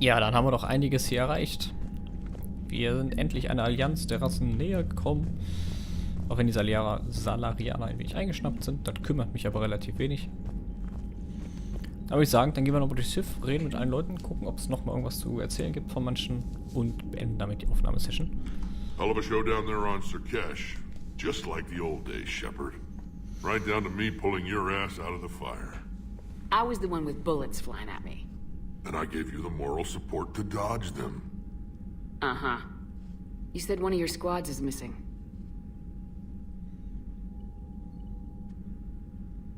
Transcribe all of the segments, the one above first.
Ja, dann haben wir doch einiges hier erreicht. Wir sind endlich einer Allianz der Rassen näher gekommen. Auch wenn die Salarianer ein wenig eingeschnappt sind. Das kümmert mich aber relativ wenig. Da würde ich sagen, dann gehen wir nochmal durchs Schiff, reden mit allen Leuten, gucken, ob es noch mal irgendwas zu erzählen gibt von manchen und beenden damit die Aufnahmesession. Hell of a show down there on Zurück. Just like the old days, Shepard. Right down to me pulling your ass out of the fire. I was the one with bullets flying at me. And I gave you the moral support to dodge them. Uh-huh. You said one of your squads is missing.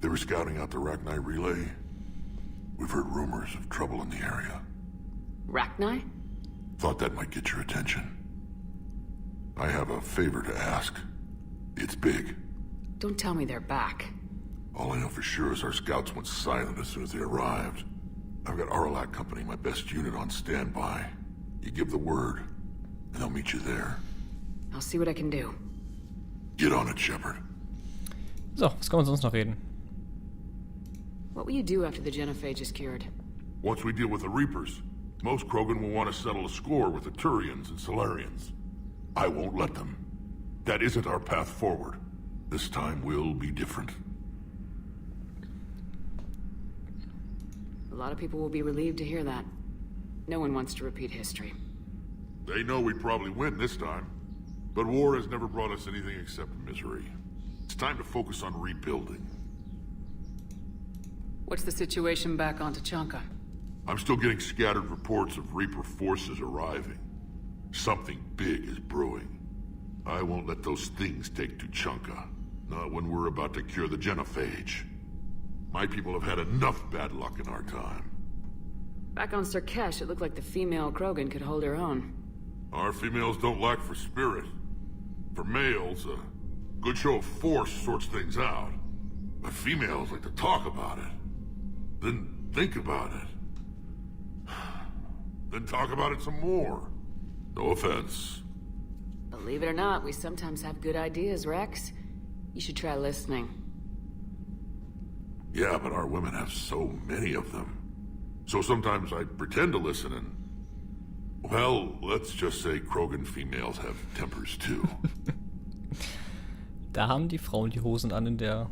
They were scouting out the Rachni relay. We've heard rumors of trouble in the area. Rachni? Thought that might get your attention. I have a favor to ask. It's big. Don't tell me they're back. All I know for sure is our scouts went silent as soon as they arrived. I've got Arlac Company, my best unit, on standby. You give the word, and they'll meet you there. I'll see what I can do. Get on it, Shepard. So, was kann man sonst noch reden? What will you do after the genophage is cured? Once we deal with the Reapers, most Krogan will want to settle a score with the Turians and Solarians. I won't let them. That isn't our path forward. This time will be different. A lot of people will be relieved to hear that. No one wants to repeat history. They know we'd probably win this time. But war has never brought us anything except misery. It's time to focus on rebuilding. What's the situation back on Tachanka? I'm still getting scattered reports of Reaper forces arriving. Something big is brewing. I won't let those things take Tuchanka. Not when we're about to cure the genophage. My people have had enough bad luck in our time. Back on Sarkesh, it looked like the female Krogan could hold her own. Our females don't lack for spirit. For males, a good show of force sorts things out. But females like to talk about it. Then think about it. Then talk about it some more. No offense. Believe it or not, we sometimes have good ideas, Rex. You should try listening. Yeah, but our women have so many of them. So sometimes I pretend to listen and... Well, let's just say Krogan females have tempers too. Da haben die Frauen die Hosen an in der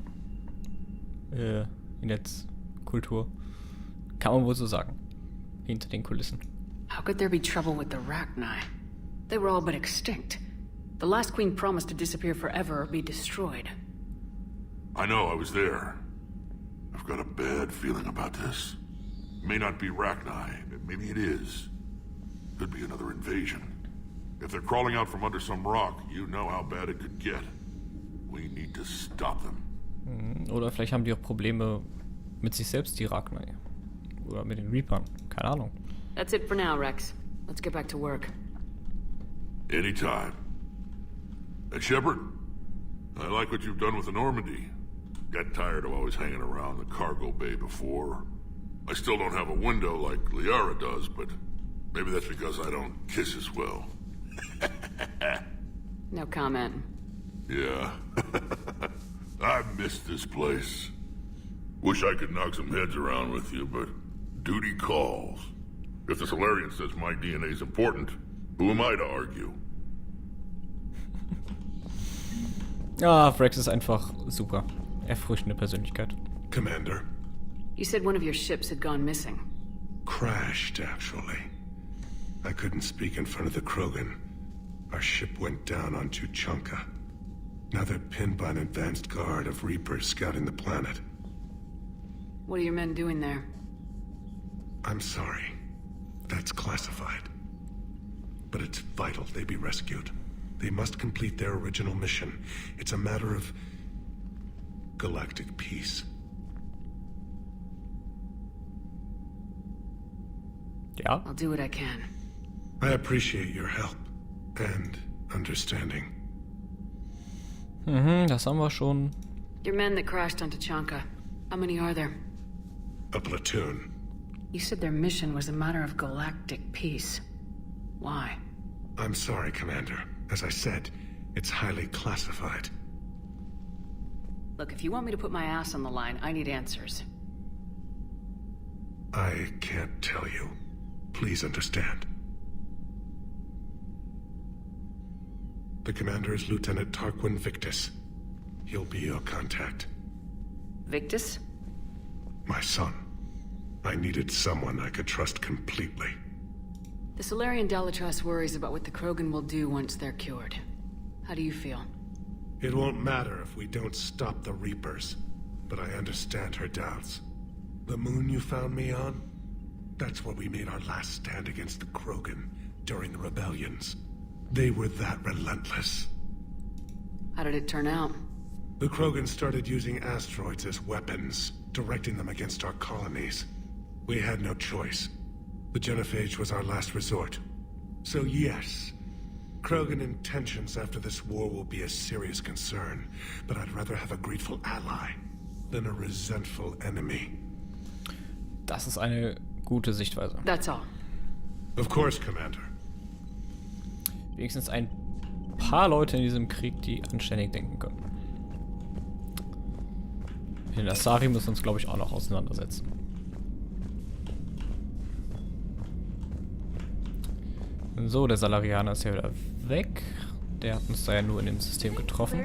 Kultur. Kann man wohl so sagen. Hinter den Kulissen. How could there be trouble with the Rachni? They were all but extinct. The last queen promised to disappear forever or be destroyed. I know, I was there. I've got a bad feeling about this. It may not be Rachni, maybe it is. Could be another invasion. If they're crawling out from under some rock, you know how bad it could get. We need to stop them. Oder vielleicht haben die auch Probleme mit sich selbst, die Rachni. Oder mit den Reapern. Keine Ahnung. That's it for now, Rex. Let's get back to work. Anytime. And Shepard, I like what you've done with the Normandy. Got tired of always hanging around the cargo bay before. I still don't have a window like Liara does, but maybe that's because I don't kiss as well. No comment. Yeah. I miss this place. Wish I could knock some heads around with you, but duty calls. If the Solarian says my DNA's important, who am I to argue? Ah, Rex ist einfach super. Erfrischende Persönlichkeit. Commander. You said one of your ships had gone missing. Crashed, actually. I couldn't speak in front of the Krogan. Our ship went down on Tuchanka. Now they're pinned by an advanced guard of Reapers scouting the planet. What are your men doing there? I'm sorry. That's classified. But it's vital they be rescued. They must complete their original mission. It's a matter of galactic peace. Ja. I'll do what I can. I appreciate your help and understanding. Das haben wir schon. Your men that crashed on Tachanka. How many are there? A platoon. You said their mission was a matter of galactic peace. Why? I'm sorry, Commander. As I said, it's highly classified. Look, if you want me to put my ass on the line, I need answers. I can't tell you. Please understand. The commander is Lieutenant Tarquin Victus. He'll be your contact. Victus? My son. I needed someone I could trust completely. The Solarian Dalatrass worries about what the Krogan will do once they're cured. How do you feel? It won't matter if we don't stop the Reapers, but I understand her doubts. The moon you found me on? That's where we made our last stand against the Krogan during the rebellions. They were that relentless. How did it turn out? The Krogan started using asteroids as weapons, directing them against our colonies. We had no choice. The genophage was our last resort. So yes, Krogan intentions after this war will be a serious concern, but I'd rather have a grateful ally than a resentful enemy. Das ist eine gute Sichtweise. That's all. Of course, Commander. Wenigstens ein paar Leute in diesem Krieg, die anständig denken können. Den Asari müssen uns, glaube ich, auch noch auseinandersetzen. So, der Salarianer ist ja wieder weg. Der hat uns da ja nur in dem System getroffen.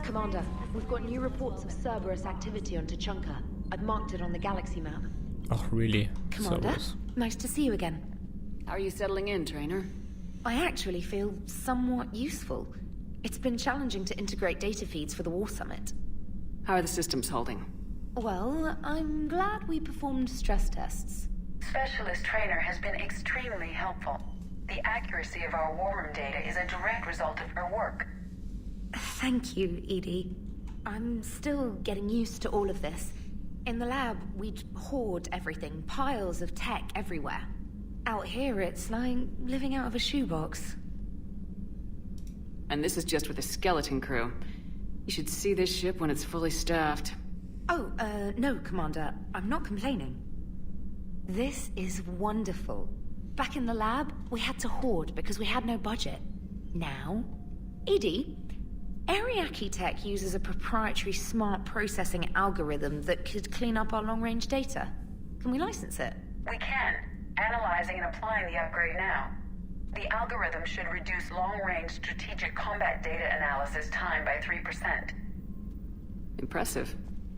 Commander, we've got new reports of Cerberus activity on Tuchanka. I've marked it on the galaxy map. Ach, really? Commander, Cerberus. nice to see you again. How are you settling in, trainer? I actually feel somewhat useful. It's been challenging to integrate data feeds for the War Summit. How are the systems holding? Well, I'm glad we performed stress tests. Specialist Trainer has been extremely helpful. The accuracy of our war room data is a direct result of her work. Thank you, Edie. I'm still getting used to all of this. In the lab, we'd hoard everything, piles of tech everywhere. Out here, it's like living out of a shoebox. And this is just with a skeleton crew. You should see this ship when it's fully staffed. Oh, no, Commander. I'm not complaining. This is wonderful. Back in the lab, we had to hoard because we had no budget. Now, Edie, Ariake Tech uses a proprietary smart processing algorithm that could clean up our long-range data. Can we license it? We can. Analyzing and applying the upgrade now. The algorithm should reduce long-range strategic combat data analysis time by 3%. Impressive.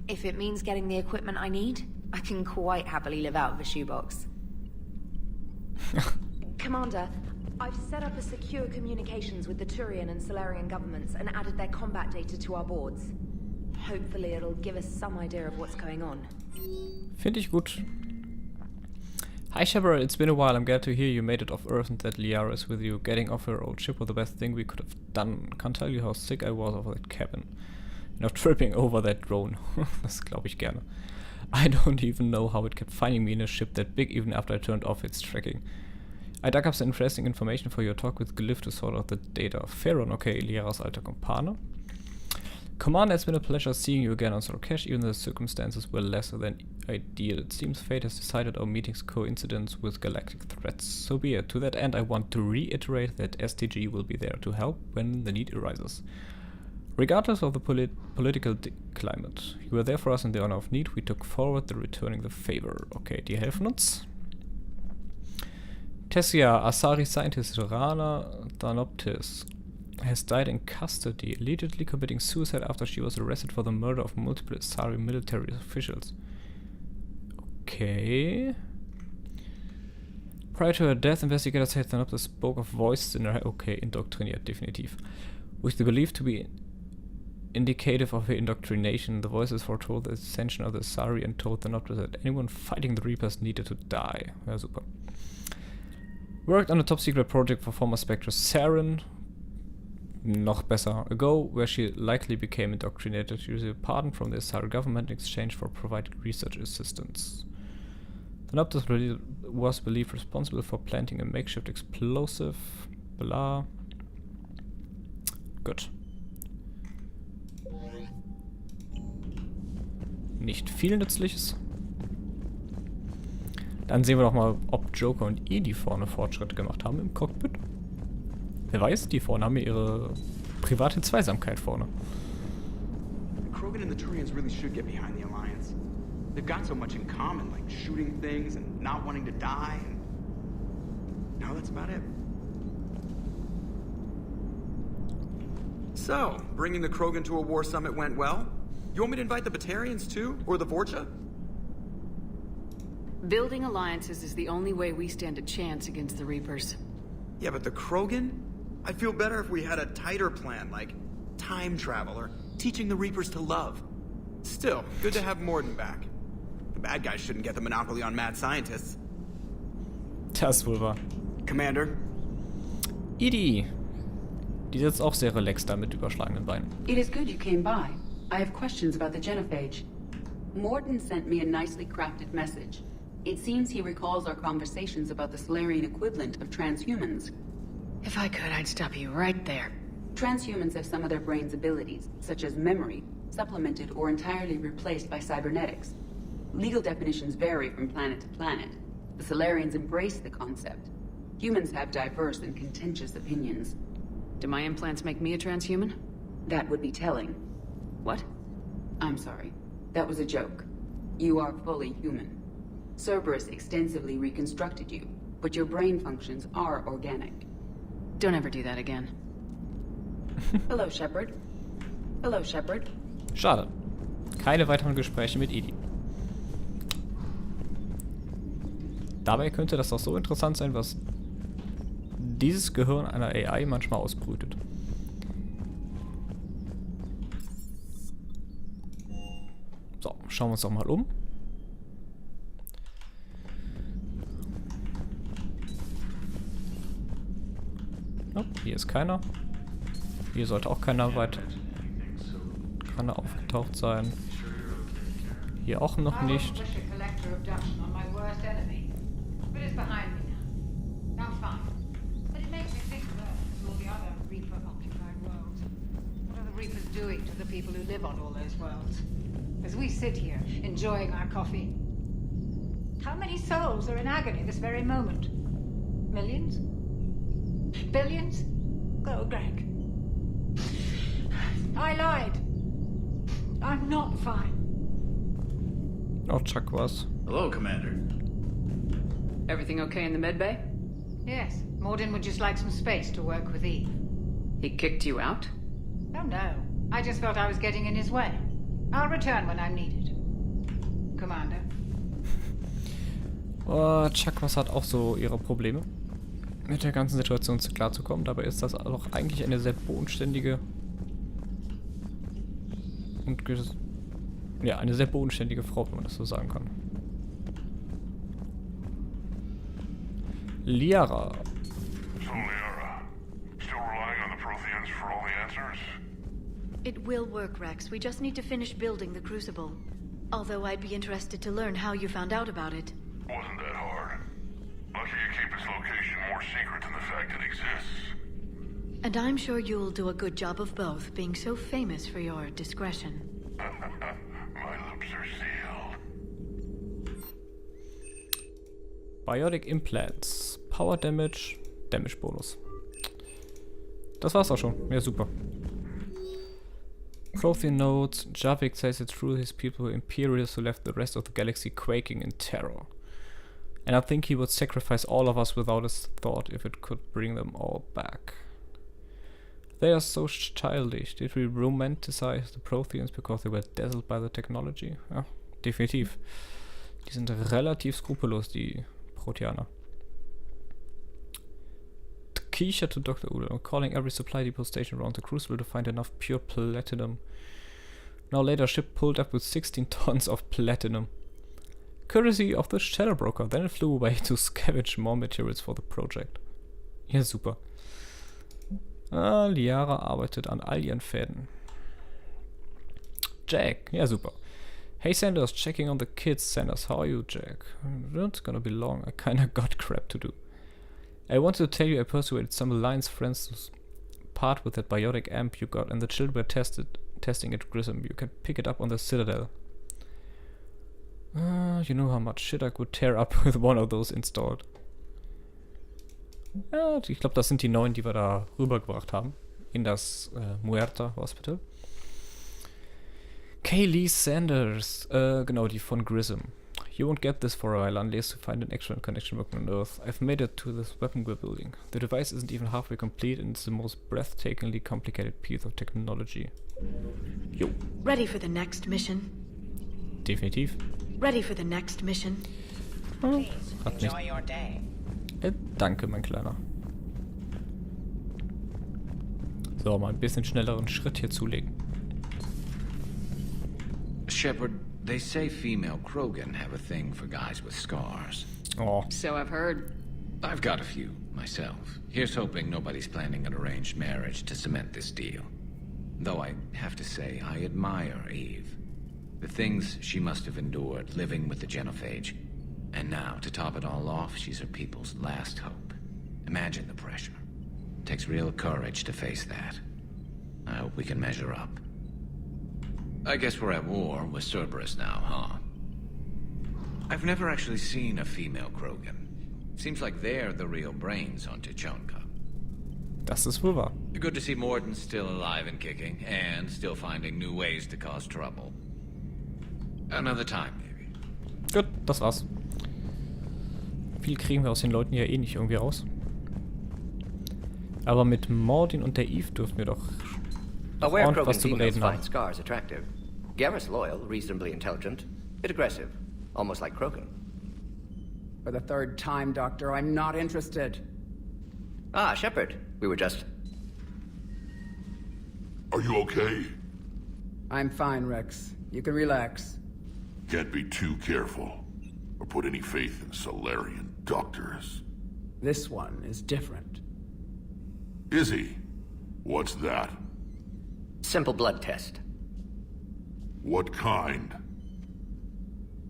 If it means getting the equipment I need, I can quite happily live out of a shoebox. Commander, I've set up a secure communications with the Turian and Solarian governments and added their combat data to our boards. Hopefully it'll give us some idea of what's going on. Finde ich gut. Hi Shepard, it's been a while. I'm glad to hear you made it off Earth and that Liara is with you. Getting off her old ship was the best thing we could have done. Can't tell you how sick I was of that cabin. Not tripping over that drone. Das glaube ich gerne. I don't even know how it kept finding me in a ship that big even after I turned off its tracking. I dug up some interesting information for your talk with Glyph to sort out the data. Pharaon, okay, Liara's alter Kumpane. Commander, it's been a pleasure seeing you again on Zurück, even though the circumstances were lesser than ideal. It seems fate has decided our meeting's coincidence with galactic threats. So be it. To that end, I want to reiterate that STG will be there to help when the need arises. Regardless of the political climate, you were there for us in the honor of need. We took forward the returning the favor. Okay, die helfen uns. Tessia, Asari scientist Rana Danoptis, has died in custody, allegedly committing suicide after she was arrested for the murder of multiple Asari military officials. Okay. Prior to her death, investigators said Danoptis spoke of voices in her head. Okay, indoktriniert, definitiv. With the belief to be indicative of her indoctrination, the voices foretold the ascension of the Asari and told Danoptis that anyone fighting the Reapers needed to die. Ja, super. Worked on a top secret project for former Spectre Saren, noch besser, ago, where she likely became indoctrinated. She received a pardon from the Asari government in exchange for providing research assistance. Danoptis was believed responsible for planting a makeshift explosive. Blah. Gut. Nicht viel Nützliches. Dann sehen wir doch mal, ob Joker und Edie vorne Fortschritte gemacht haben im Cockpit. Wer weiß, die vorne haben ihre private Zweisamkeit vorne. Krogan and the Turians really should get behind the Alliance. They've got so much in common, like shooting things and not wanting to die, and now that's about it. So, bringing the Krogan to a war summit went well? You want me to invite the Batarians too? Or the Vorcha? Building alliances is the only way we stand a chance against the Reapers. Yeah, but the Krogan? I'd feel better if we had a tighter plan, like time travel or teaching the Reapers to love. Still, good to have Mordin back. The bad guys shouldn't get the monopoly on mad scientists. Das wohl wahr. Commander? Idi. Die sitzt auch sehr relaxed da mit überschlagenen Beinen. It is good you came by. I have questions about the genophage. Mordin sent me a nicely crafted message. It seems he recalls our conversations about the Solarian equivalent of transhumans. If I could, I'd stop you right there. Transhumans have some of their brain's abilities, such as memory, supplemented or entirely replaced by cybernetics. Legal definitions vary from planet to planet. The Solarians embrace the concept. Humans have diverse and contentious opinions. Do my implants make me a transhuman? That would be telling. What? I'm sorry. That was a joke. You are fully human. Cerberus extensively reconstructed you, but your brain functions are organic. Don't ever do that again. Hello, Shepard. Hello, Shepard. Schade. Keine weiteren Gespräche mit Idi. Dabei könnte das doch so interessant sein, was dieses Gehirn einer AI manchmal ausbrütet. So, schauen wir uns doch mal um. Oh, hier ist keiner. Hier sollte auch keiner weiter. Kann er aufgetaucht sein. Hier auch noch nicht. Doing to the people who live on all those worlds, as we sit here enjoying our coffee. How many souls are in agony this very moment? Millions? Billions? Go, Greg. I lied. I'm not fine. Oh, Chuck was. Hello, Commander. Everything okay in the medbay? Yes, Mordin would just like some space to work with Eve. He kicked you out? Oh no, I just felt I was getting in his way. I'll return when I'm needed. Commander. Oh, Chuck was hat auch so ihre Probleme, mit der ganzen Situation klarzukommen. Dabei ist das auch eigentlich eine sehr bodenständige und ja, eine sehr bodenständige Frau, wenn man das so sagen kann. Liara. So, Liara, still relying on the Protheans for all the answers? It will work, Rex. We just need to finish building the Crucible. Although I'd be interested to learn how you found out about it. Wasn't that hard. Lucky you keep its location more secret than the fact it exists. And I'm sure you'll do a good job of both, being so famous for your discretion. My lips are sealed. Biotic Implants. Power Damage. Damage Bonus. Das war's auch schon. Ja, super. Prothean notes. Javik says it's through his people Imperials who left the rest of the galaxy quaking in terror. And I think he would sacrifice all of us without a thought if it could bring them all back. They are so childish. Did we romanticize the Protheans because they were dazzled by the technology? Ja, definitiv. Die sind relativ skrupellos, die Proteaner. Keisha to Dr. Udo, calling every supply depot station around the Crucible to find enough pure platinum. Now later, ship pulled up with 16 tons of platinum. Courtesy of the Shell Broker, then it flew away to scavenge more materials for the project. Ja, super. Liara arbeitet an all ihren Fäden. Jack, ja, super. Hey Sanders, checking on the kids. Sanders, how are you, Jack? It's gonna be long, I kinda got crap to do. I wanted to tell you I persuaded some Alliance friends to part with that biotic amp you got, and the children were testing it Grissom. You can pick it up on the Citadel. You know how much shit I could tear up with one of those installed. Ja, ich glaube, das sind die neuen, die wir da rübergebracht haben. In das Muerta Hospital. Kaylee Sanders, genau, die von Grissom. You won't get this for a while unless you find an actual connection working on Earth. I've made it to this weapon we're building. The device isn't even halfway complete and it's the most breathtakingly complicated piece of technology. Jo. Ready for the next mission? Definitiv. Ready for the next mission? Hat nicht. Danke, mein Kleiner. So, mal ein bisschen schnelleren Schritt hier zulegen. Shepard, they say female Krogan have a thing for guys with scars. Oh. So I've heard. I've got a few, myself. Here's hoping nobody's planning an arranged marriage to cement this deal. Though I have to say, I admire Eve. The things she must have endured living with the genophage. And now, to top it all off, she's her people's last hope. Imagine the pressure. It takes real courage to face that. I hope we can measure up. I guess we're at war with Cerberus now, huh? I've never actually seen a female Krogan. Seems like they're the real brains on Tuchanka. Das ist wohl wahr. Good to see Mordin still alive and kicking, and still finding new ways to cause trouble. Another time, maybe. Gut, das war's. Viel kriegen wir aus den Leuten ja eh nicht irgendwie raus. Aber mit Mordin und der Eve dürfen wir doch ordentlich was zu bereden haben. Scars attractive. Garrus loyal, reasonably intelligent, bit aggressive, almost like Krogan. For the third time, Doctor, I'm not interested. Ah, Shepard. We were just... Are you okay? I'm fine, Rex. You can relax. Can't be too careful, or put any faith in Solarian doctors. This one is different. Is he? What's that? Simple blood test. What kind?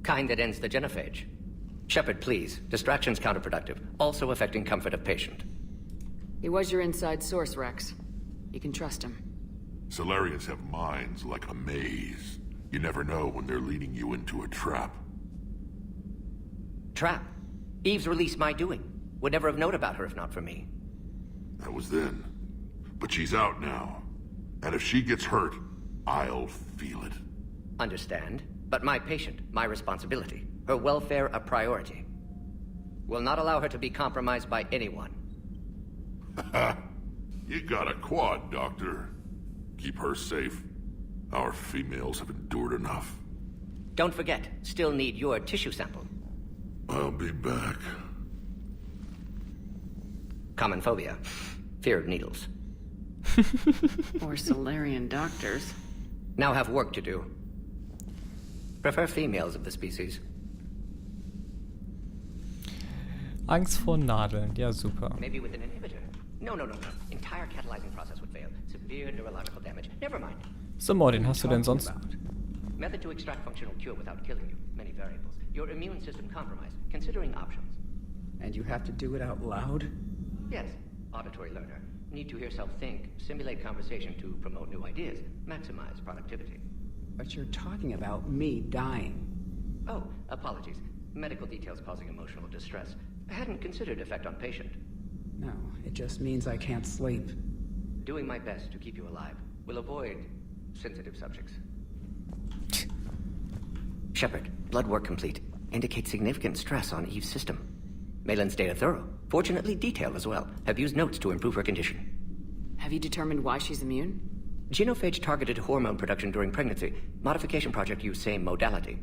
Kind that ends the genophage. Shepard, please. Distraction's counterproductive, also affecting comfort of patient. He was your inside source, Rex. You can trust him. Solarians have minds like a maze. You never know when they're leading you into a trap. Trap? Eve's release my doing. Would never have known about her if not for me. That was then. But she's out now. And if she gets hurt, I'll feel it. Understand. But my patient, my responsibility. Her welfare a priority. Will not allow her to be compromised by anyone. You got a quad, Doctor. Keep her safe. Our females have endured enough. Don't forget, still need your tissue sample. I'll be back. Common phobia. Fear of needles. Or Solarian doctors. Now have work to do. Prefer females of the species. Angst vor Nadeln, ja super. Maybe with an inhibitor. No. Entire catalyzing process would fail. Severe neurological damage. Never mind. So, Mordin, hast du denn sonst... Method to extract functional cure without killing you. Many variables. Your immune system compromised. Considering options. And you have to do it out loud? Yes. Auditory learner. Need to hear self think. Simulate conversation to promote new ideas. Maximize productivity. But you're talking about me dying. Oh, apologies. Medical details causing emotional distress. I hadn't considered effect on patient. No, it just means I can't sleep. Doing my best to keep you alive. Will avoid sensitive subjects. Shepard, blood work complete. Indicates significant stress on Eve's system. Malin's data thorough. Fortunately detailed as well. Have used notes to improve her condition. Have you determined why she's immune? Genophage targeted hormone production during pregnancy. Modification project used same modality.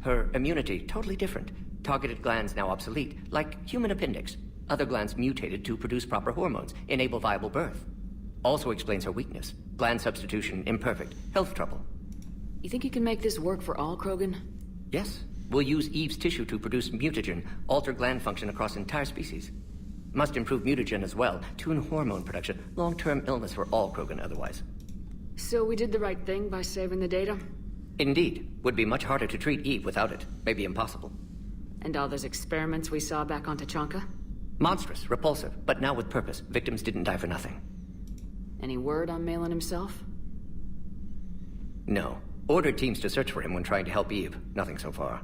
Her immunity totally different. Targeted glands now obsolete, like human appendix. Other glands mutated to produce proper hormones, enable viable birth. Also explains her weakness. Gland substitution imperfect. Health trouble. You think you can make this work for all Krogan? Yes. We'll use Eve's tissue to produce mutagen, alter gland function across entire species. Must improve mutagen as well, tune hormone production. Long-term illness for all Krogan otherwise. So we did the right thing by saving the data? Indeed. Would be much harder to treat Eve without it. Maybe impossible. And all those experiments we saw back on Tuchanka? Monstrous, repulsive, but now with purpose. Victims didn't die for nothing. Any word on Malin himself? No. Ordered teams to search for him when trying to help Eve. Nothing so far.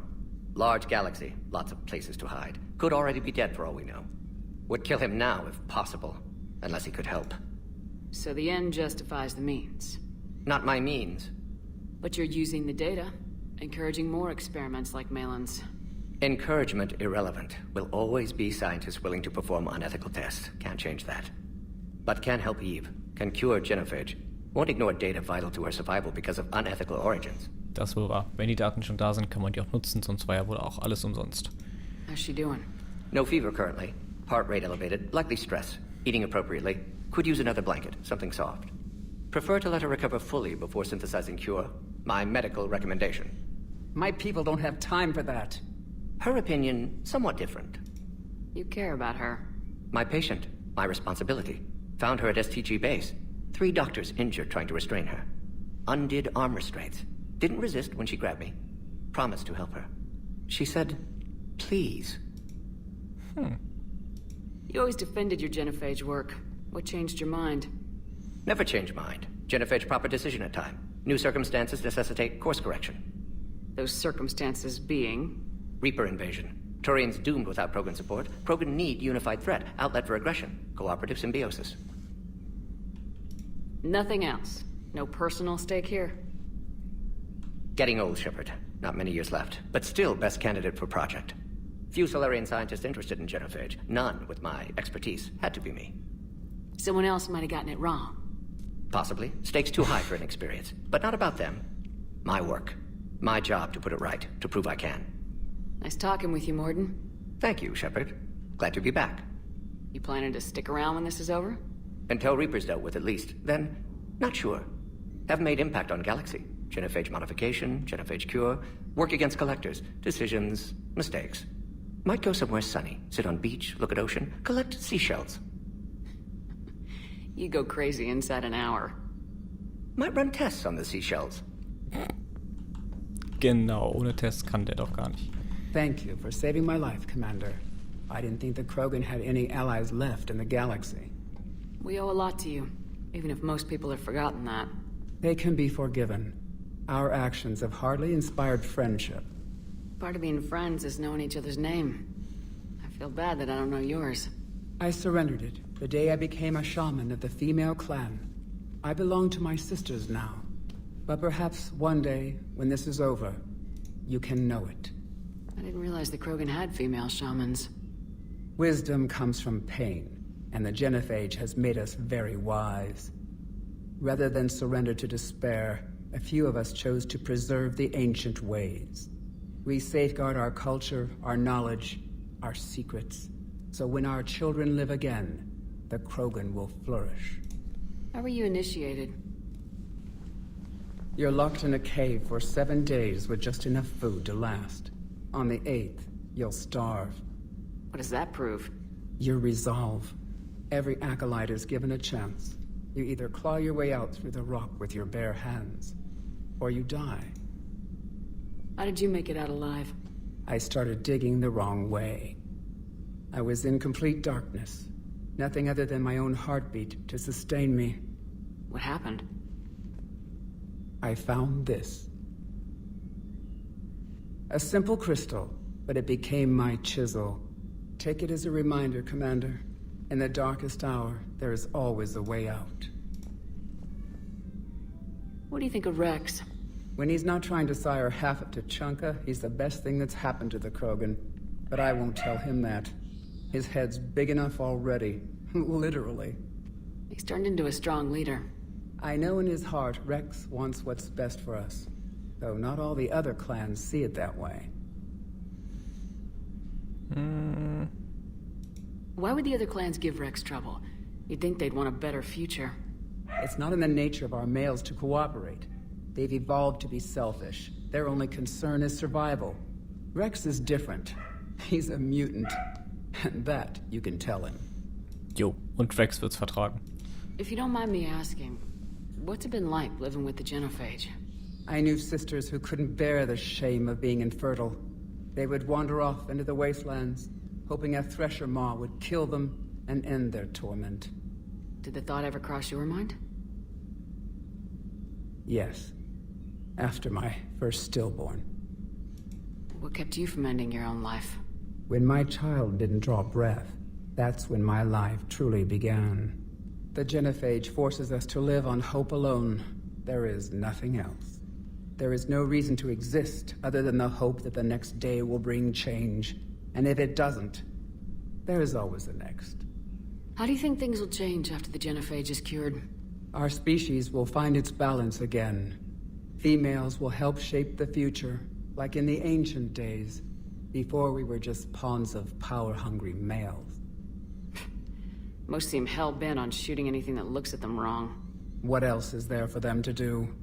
Large galaxy, lots of places to hide. Could already be dead for all we know. Would kill him now if possible, unless he could help. So the end justifies the means? Not my means. But you're using the data, encouraging more experiments like Malin's. Encouragement irrelevant. Will always be scientists willing to perform unethical tests. Can't change that. But can help Eve. Can cure genophage. Won't ignore data vital to her survival because of unethical origins. Das wohl wahr. Wenn die Daten schon da sind, kann man die auch nutzen, sonst war ja wohl auch alles umsonst. How's she doing? No fever currently. Heart rate elevated. Likely stress. Eating appropriately. Could use another blanket. Something soft. Prefer to let her recover fully before synthesizing cure. My medical recommendation. My people don't have time for that. Her opinion, somewhat different. You care about her. My patient. My responsibility. Found her at STG base. 3 doctors injured trying to restrain her. Undid arm restraints. Didn't resist when she grabbed me. Promised to help her. She said, please. You always defended your genophage work. What changed your mind? Never change mind. Genophage proper decision at time. New circumstances necessitate course correction. Those circumstances being? Reaper invasion. Turians doomed without Krogan support. Krogan need unified threat. Outlet for aggression. Cooperative symbiosis. Nothing else. No personal stake here? Getting old, Shepard. Not many years left. But still best candidate for project. Few Solarian scientists interested in genophage. None with my expertise. Had to be me. Someone else might have gotten it wrong. Possibly. Stakes too high for inexperience. But not about them. My work. My job to put it right. To prove I can. Nice talking with you, Mordin. Thank you, Shepard. Glad to be back. You planning to stick around when this is over? Until Reaper's dealt with, at least. Then, not sure. Have made impact on Galaxy. Genophage modification, genophage cure, work against collectors, decisions, mistakes. Might go somewhere sunny, sit on beach, look at ocean, collect seashells. You go crazy inside an hour. Might run tests on the seashells. Genau, ohne Tests kann der doch gar nicht. Thank you for saving my life, Commander. I didn't think the Krogan had any allies left in the galaxy. We owe a lot to you, even if most people have forgotten that. They can be forgiven. Our actions have hardly inspired friendship. Part of being friends is knowing each other's name. I feel bad that I don't know yours. I surrendered it the day I became a shaman of the female clan. I belong to my sisters now. But perhaps one day, when this is over, you can know it. I didn't realize the Krogan had female shamans. Wisdom comes from pain, and the genophage has made us very wise. Rather than surrender to despair, a few of us chose to preserve the ancient ways. We safeguard our culture, our knowledge, our secrets. So when our children live again, the Krogan will flourish. How were you initiated? You're locked in a cave for 7 days with just enough food to last. On the 8th, you'll starve. What does that prove? Your resolve. Every acolyte is given a chance. You either claw your way out through the rock with your bare hands, or you die. How did you make it out alive? I started digging the wrong way. I was in complete darkness. Nothing other than my own heartbeat to sustain me. What happened? I found this. A simple crystal, but it became my chisel. Take it as a reminder, Commander. In the darkest hour, there is always a way out. What do you think of Rex? When he's not trying to sire half of Tuchanka, he's the best thing that's happened to the Krogan. But I won't tell him that. His head's big enough already. Literally. He's turned into a strong leader. I know in his heart Rex wants what's best for us. Though not all the other clans see it that way. Why would the other clans give Rex trouble? You'd think they'd want a better future. It's not in the nature of our males to cooperate. They've evolved to be selfish. Their only concern is survival. Rex is different. He's a mutant. And that you can tell him. Jo, und Rex wird's vertragen. If you don't mind me asking, what's it been like living with the genophage? I knew sisters who couldn't bear the shame of being infertile. They would wander off into the wastelands, hoping a thresher maw would kill them and end their torment. Did the thought ever cross your mind? Yes. After my first stillborn. What kept you from ending your own life? When my child didn't draw breath, that's when my life truly began. The genophage forces us to live on hope alone. There is nothing else. There is no reason to exist other than the hope that the next day will bring change. And if it doesn't, there is always the next. How do you think things will change after the genophage is cured? Our species will find its balance again. Females will help shape the future, like in the ancient days, before we were just pawns of power-hungry males. Most seem hell-bent on shooting anything that looks at them wrong. What else is there for them to do?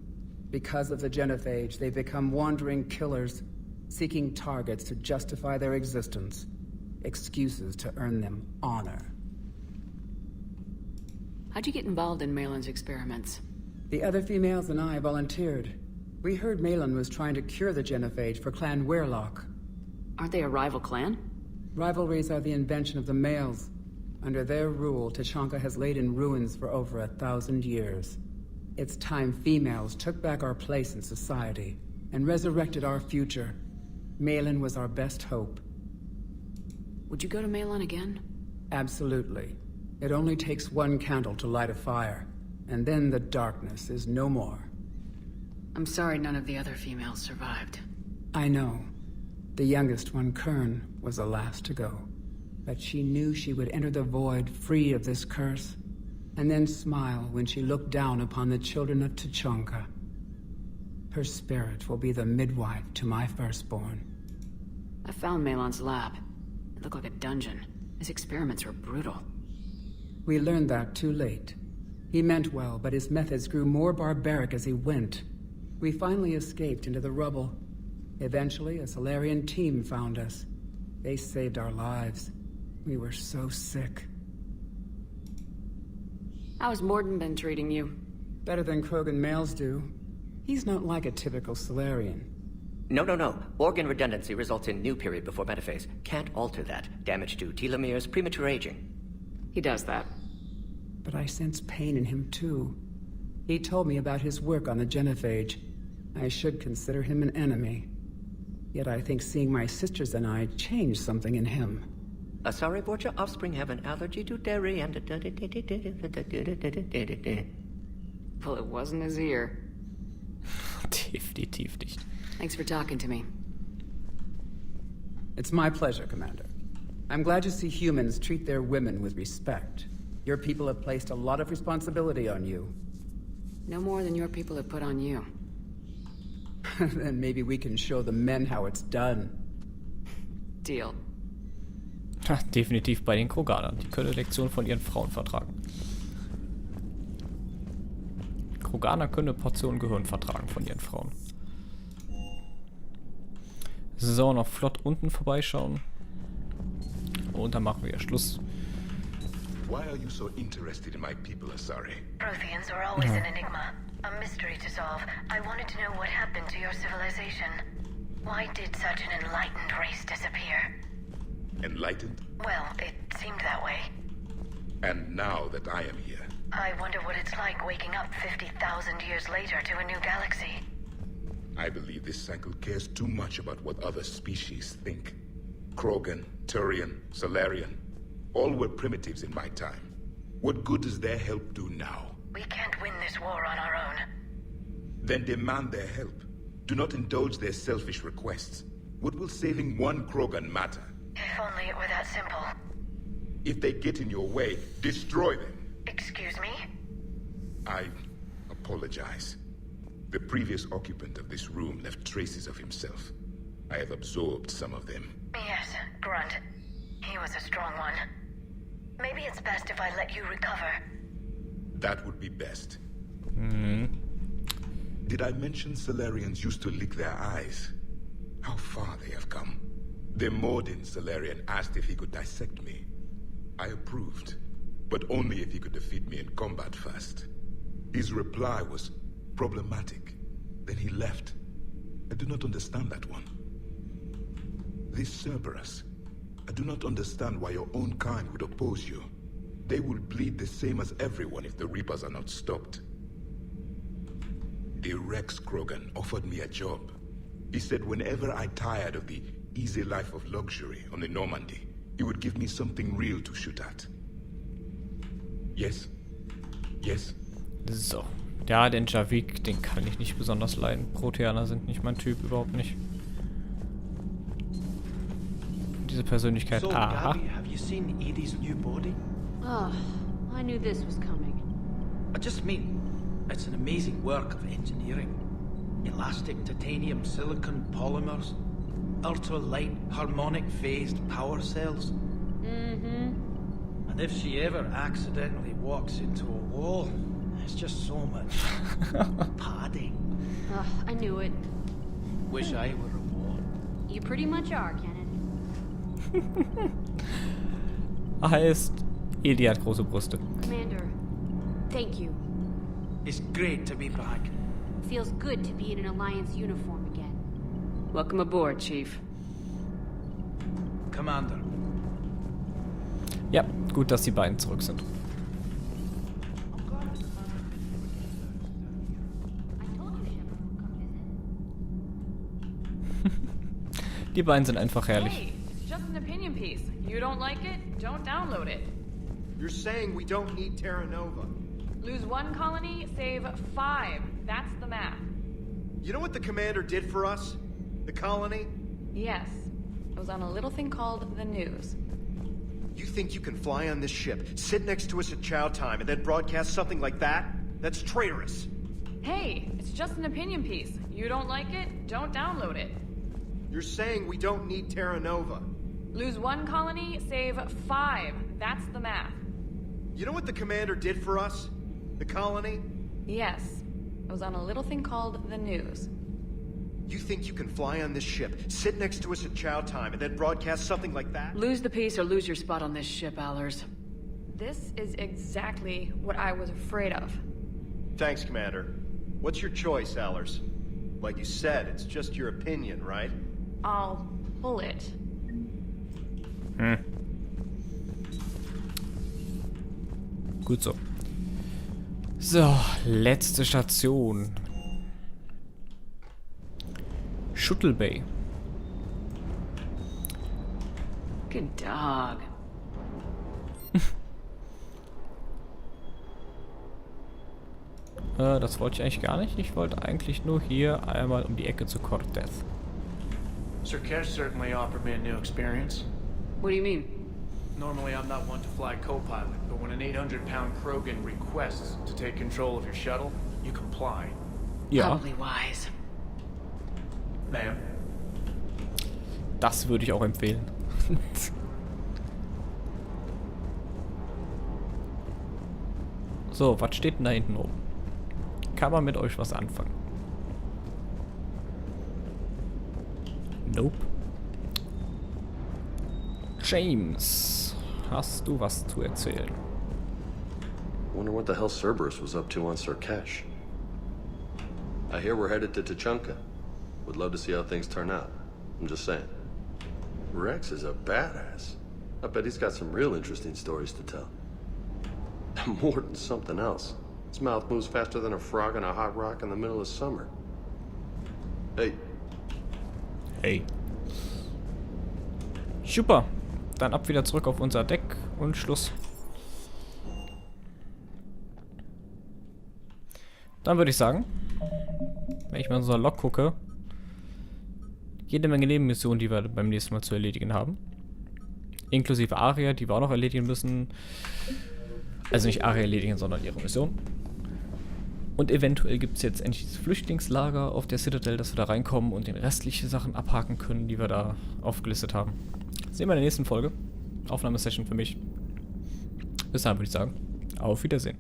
Because of the genophage, they've become wandering killers, seeking targets to justify their existence. Excuses to earn them honor. How'd you get involved in Malin's experiments? The other females and I volunteered. We heard Malin was trying to cure the genophage for Clan Weirlock. Aren't they a rival clan? Rivalries are the invention of the males. Under their rule, Tuchanka has laid in ruins for over 1,000 years. It's time females took back our place in society and resurrected our future. Malin was our best hope. Would you go to Malin again? Absolutely. It only takes one candle to light a fire, and then the darkness is no more. I'm sorry none of the other females survived. I know. The youngest one, Kern, was the last to go. But she knew she would enter the void free of this curse, and then smile when she looked down upon the children of Tuchanka. Her spirit will be the midwife to my firstborn. I found Malin's lab. It looked like a dungeon. His experiments were brutal. We learned that too late. He meant well, but his methods grew more barbaric as he went. We finally escaped into the rubble. Eventually, a Solarian team found us. They saved our lives. We were so sick. How's Mordin been treating you? Better than Krogan males do. He's not like a typical Solarian. No. Organ redundancy results in new period before metaphase. Can't alter that. Damage to telomeres, premature aging. He does that. But I sense pain in him too. He told me about his work on the genophage. I should consider him an enemy. Yet I think seeing my sisters and I changed something in him. Sorry, Borgia, offspring have an allergy to dairy and... Well, it wasn't his ear. Definitiv nicht. Thanks for talking to me. It's my pleasure, Commander. I'm glad to see humans treat their women with respect. Your people have placed a lot of responsibility on you. No more than your people have put on you. Then maybe we can show the men how it's done. Deal. Definitiv bei den Kroganern. Die können Lektionen von ihren Frauen vertragen. Kroganer können eine Portion Gehirn vertragen von ihren Frauen. So, noch flott unten vorbeischauen. Und dann machen wir Schluss. Why are you so interested in my people, Asari? Protheans are always an enigma. A mystery to solve. I wanted to know what happened to your civilization. Why did such an enlightened race disappear? Enlightened? Well, it seemed that way. And now that I am here... I wonder what it's like waking up 50,000 years later to a new galaxy. I believe this cycle cares too much about what other species think. Krogan, Turian, Solarian, all were primitives in my time. What good does their help do now? We can't win this war on our own. Then demand their help. Do not indulge their selfish requests. What will saving one Krogan matter? If only it were that simple. If they get in your way, destroy them. Excuse me? I apologize. The previous occupant of this room left traces of himself. I have absorbed some of them. Yes, Grunt. He was a strong one. Maybe it's best if I let you recover. That would be best. Did I mention Solarians used to lick their eyes? How far they have come. The Mordin Solarian asked if he could dissect me. I approved, but only if he could defeat me in combat first. His reply was problematic. Then he left. I do not understand that one. This Cerberus. I do not understand why your own kind would oppose you. They will bleed the same as everyone if the Reapers are not stopped. The Rex Krogan offered me a job. He said whenever I tired of the easy life of luxury on the Normandy, he would give me something real to shoot at. Yes? Yes? So, Ja, den Javik, den kann ich nicht besonders leiden. Proteaner sind nicht mein Typ, überhaupt nicht. Diese Persönlichkeit, So, aha. Gabby, have you seen Edie's new body? Oh, I knew this was coming. I just mean, it's an amazing work of engineering. Elastic titanium silicon polymers, ultra-light harmonic phased power cells. Mm-hmm. And if she ever accidentally walks into a wall, there's just so much padding. Ugh, I knew it. Wish I were a wall. You pretty much are, Kenneth. Heißt, Edie hat große Brüste. Commander, thank you. It's great to be back. Feels good to be in an Alliance uniform again. Welcome aboard, Chief. Commander. Ja, gut, dass die beiden zurück sind. Die beiden sind einfach herrlich. Hey, it's just an opinion piece. You don't like it? Don't download it. You're saying we don't need Terra Nova. Lose 1 colony, save 5. That's the math. You know what the commander did for us? The colony? Yes. It was on a little thing called the news. You think you can fly on this ship, sit next to us at chow time, and then broadcast something like that? That's traitorous. Hey, it's just an opinion piece. You don't like it? Don't download it. You're saying we don't need Terra Nova. Lose 1 colony, save 5. That's the math. You know what the commander did for us? The colony? Yes. It was on a little thing called the news. You think you can fly on this ship, sit next to us at chow time, and then broadcast something like that? Lose the peace or lose your spot on this ship, Allers. This is exactly what I was afraid of. Thanks, Commander. What's your choice, Allers? Like you said, it's just your opinion, right? I'll pull it. Gut so. So, letzte Station. Shuttle Bay. Good dog. Das wollte ich eigentlich gar nicht. Ich wollte eigentlich nur hier einmal um die Ecke zu Cortez. Sir Kesh certainly offered me a new experience. What do you mean? Normally I'm not one to fly co-pilot, but when an 800-pound Krogan requests to take control of your shuttle, you comply. Ja. Probably wise. Ma'am. Das würde ich auch empfehlen. So, was steht denn da hinten rum? Kann man mit euch was anfangen? Nope. James, hast du was zu erzählen? Wonder what the hell Cerberus was up to on Sir Kesh. I hear we're headed to Tuchanka. Would love to see how things turn out. I'm just saying. Rex is a badass. I bet he's got some real interesting stories to tell. Mordin's something else. His mouth moves faster than a frog on a hot rock in the middle of summer. Hey. Hey. Super. Dann ab wieder zurück auf unser Deck und Schluss. Dann würde ich sagen, wenn ich mal in unser Log gucke, jede Menge Nebenmissionen, die wir beim nächsten Mal zu erledigen haben. Inklusive Aria, die wir auch noch erledigen müssen. Also nicht Aria erledigen, sondern ihre Mission. Und eventuell gibt es jetzt endlich dieses Flüchtlingslager auf der Citadel, dass wir da reinkommen und den restlichen Sachen abhaken können, die wir da aufgelistet haben. Sehen wir in der nächsten Folge. Aufnahmesession für mich. Bis dahin würde ich sagen, auf Wiedersehen.